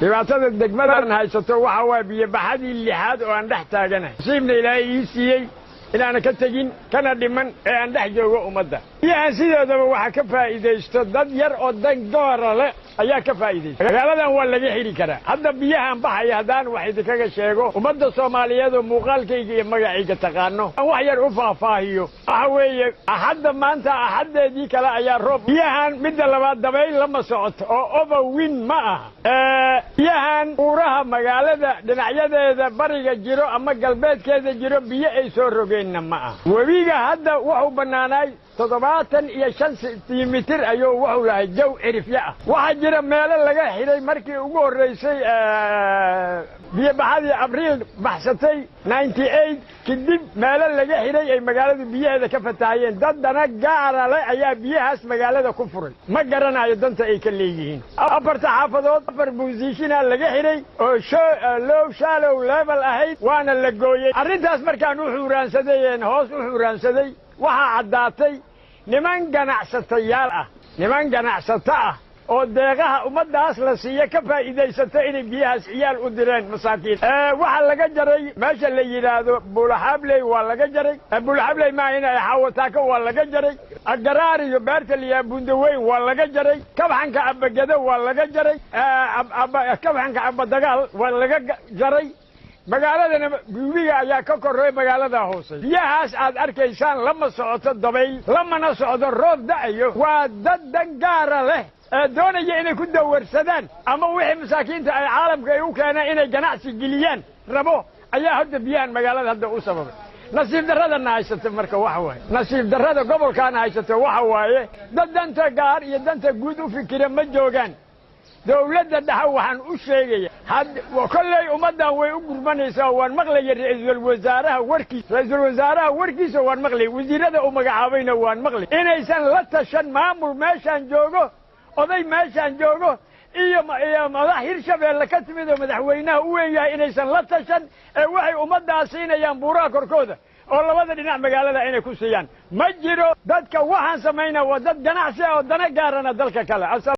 dhibaatada degmadan haysato waxa waa biyo baxadii lixaad oo aan dhex taaganahay nasiibna ilaahay ii siiyey inaana ka tegin kana dhiman ee aan dhex joogo ummadda biyahan sidoodaba waxa ka faa'iidaysto dad yar oo dan doora leh ayaa ka faa'iidaysta magaaladan waa laga xiri karaa hadda biyahan baxaya haddaan wax idinkaga sheego ummadda Soomaaliyeed oo muuqaalkayga iyo magacayga taqaano aan wax yar u faahfaahiyo waxa weeye hadda maanta haddeedii kale ayaa roob biyahan midda labaad dabayl lama socoto oo overwind ma aha biyahan uuraha magaalada dhinacyadeeda bariga jiro ama galbeedkeeda jiro biyo ay soo rogeenna ma aha webiga hadda wuxuu bannaanay 75 sentimitir ayuu wuxuu lahay jaw cirifya ah waxa jira meelo laga xiray markii ugu horeysay biyo baxadii abriil baxsatay 98 kadib meelo laga xiray ay magaalada biyaheeda ka fataayeen dadana gaara leh ayaa biyahaas magaalada ku furay ma garanayo danta ay ka leeyihiin afarta xaafadood afar buusishina laga xiray oo low shallow level ahayd waana la gooyay arrintaas markaan u xuuraansadeen hoos u xuuraansaday waxa caddaatay niman ganacsato ah oo deeqaha ummadaas la siiyo ka faa'iideysato inay biyahaas ciyaal u direen masaakiin waxa laga jaray meesha la yiraahdo Buulaxabley waa laga jaray Buulaxabley ma inay xawataaka waa laga jaray agaraar iyo beertaliya bundaweyn waa laga jaray kabxanka abagada waa laga jaray kabxanka abadagaal waa laga jaray magaaladana biyiga ayaa ka koray magaalada hoose biyahaas aad arkaysaan lama socoto dabayl lamana socdo roob da'ayo waa dad gaar leh doonaya inay ku dawarsadaan ama wixii masaakiinta ay caalamka ay u keenaan inay ganacsi geliyaan rabo ayaa hadda biyahan magaalada hadda u sababay nasiib darrada haysato marka waxa waaye nasiib darrada gobolkan haysato waxa waaye dad danta gaar iyo danta guud u fikira ma joogaan dawladda dhaxa waxaan u sheegaya kolley ummadan way u gurmanaysaa waan maqlayay ra'iisul wasaaraha warkiisa waan maqlay wasiirada uu magacaabayna waan maqlay inaysan la tashan maamul meeshan joogo oday meeshan joogo iyo madax Hirshabeelle ka timid oo madaxweynaha u weyn yahay inaysan la tashan ee waxay ummaddaas siinayaan buuraha korkooda oo labada dhinac magaalada inay ku siiyaan ma jiro dadka waxaan sameynaa waa dad ganacsi oo dana gaarana dalka kale